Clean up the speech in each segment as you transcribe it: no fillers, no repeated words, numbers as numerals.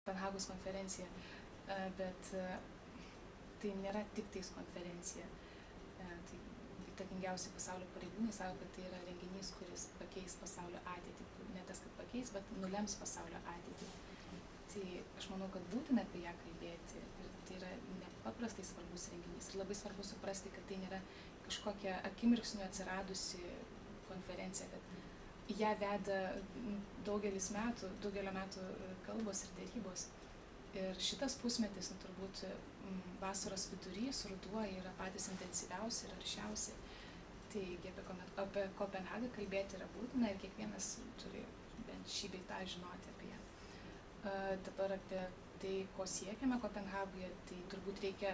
Kopenhagos konferencija, bet tai nėra tik tais konferencija. Tai įtakingiausi pasaulio pareigūnai sako, kad tai yra renginys, kuris pakeis pasaulio ateitį. Ne tas, kad pakeis, bet nulems pasaulio ateitį. Tai aš manau, kad būtina apie ją kalbėti. Ir tai yra nepaprastai svarbus renginys. Ir labai svarbu suprasti, kad tai nėra kažkokia akimirksniu atsiradusi konferencija, kad ją veda daugelio metų kalbos ir dėrybos. Ir šitas pusmetis, turbūt vasaros vidurys, ruduo yra patys intensyviausi ir aršiausi. Taigi apie Kopenhagą kalbėti yra būtina ir kiekvienas turi bent šį bei tą žinoti apie ją. Dabar apie tai, ko siekiame Kopenhagoje, tai turbūt reikia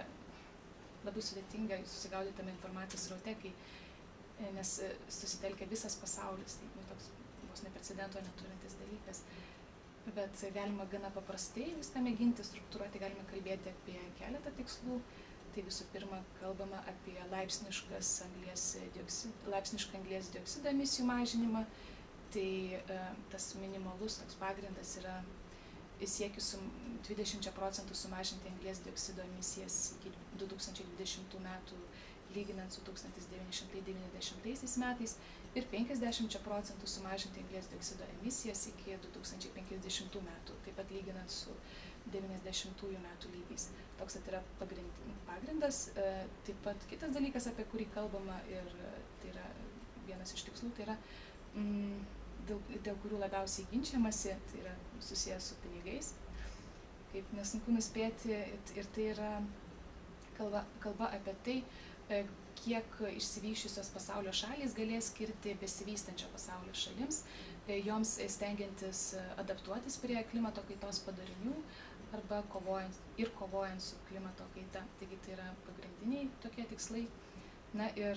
labai sudėtingai susigaudyti tame informacijos sraute, nes susitelkia visas pasaulis, tai toks vos neprecedento neturintis dalykas. Bet galima gana paprastai viską mėginti struktūruoti, galime kalbėti apie keletą tikslų. Tai visų pirma, kalbama apie laipsnišką anglies dioksido emisijų mažinimą. Tai tas minimalus toks pagrindas yra siekis 20% sumažinti anglies dioksido emisijas iki 2020 metų, lyginant su 1990 metais, ir 50% sumažinti anglies dioksido emisijas iki 2050 metų, taip pat lyginant su 90 metų lygiais. Toks yra pagrindas. Taip pat kitas dalykas, apie kurį kalbama, ir tai yra vienas iš tikslų, tai yra dėl kurių labiausiai ginčiamasi, tai yra susijęs su pinigais, kaip nesunku nuspėti, ir tai yra kalba apie tai, kiek išsivysčiusios pasaulio šalys galės skirti besivystančio pasaulio šalims, joms stengiantis adaptuotis prie klimato kaitos padarinių arba kovojant su klimato kaita. Taigi tai yra pagrindiniai tokie tikslai. Na ir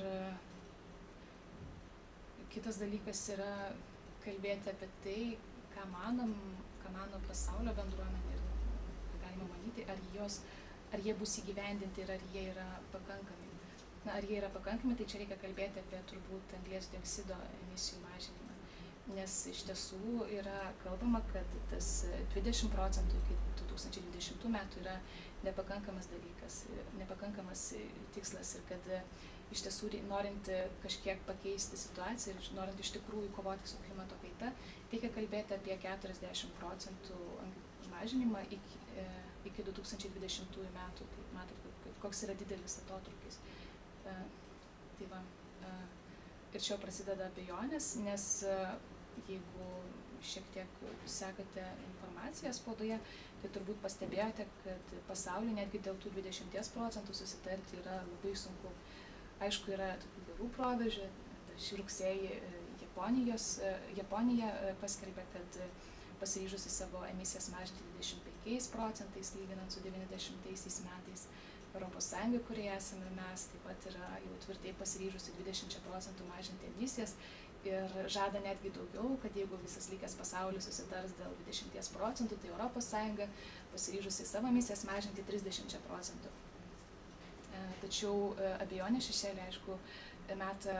kitas dalykas yra kalbėti apie tai, ką mano pasaulio bendruomenė, ir galima manyti, ar jie bus įgyvendinti ir ar jie yra pakankami. Na, ar jie yra pakankami, tai čia reikia kalbėti apie turbūt anglies dioksido emisijų mažinimą. Nes iš tiesų yra kalbama, kad tas 20% iki 2020 metų yra nepakankamas dalykas, nepakankamas tikslas, ir kad iš tiesų norint kažkiek pakeisti situaciją ir norint iš tikrųjų kovoti su klimato kaita, reikia kalbėti apie 40% mažinimą iki 2020 metų. Tai matot, koks yra didelis atotrūkis. Tai va, ir čia prasideda abejonės, nes jeigu šiek tiek sekate informaciją spaudoje, tai turbūt pastebėjote, kad pasaulyje netgi dėl tų 20% susitarti yra labai sunku. Aišku, yra tokių gerų proveržių. Šį rugsėjį Japonija paskelbė, kad pasiryžusi savo emisijas mažinti 25%, lyginant su 90 metais. Europos Sąjunga, kurioje esame mes, taip pat yra jau tvirtai pasiryžusi 20% mažinti emisijas ir žada netgi daugiau, kad jeigu visas likęs pasaulis susitars dėl 20%, tai Europos Sąjunga pasiryžusi savo emisijas mažinti 30%. Tačiau abejonė šešėlį, aišku, meta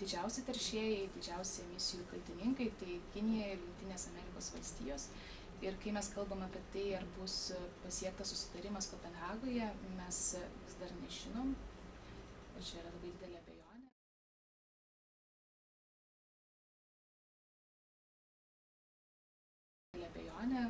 didžiausi teršėjai, didžiausi emisijų kaltininkai, tai Kinija ir Jungtinės Amerikos valstijos. Ir kai mes kalbam apie tai, ar bus pasiektas susitarimas Kopenhagoje, mes vis dar nežinom. Ir čia yra labai didelė abejonė.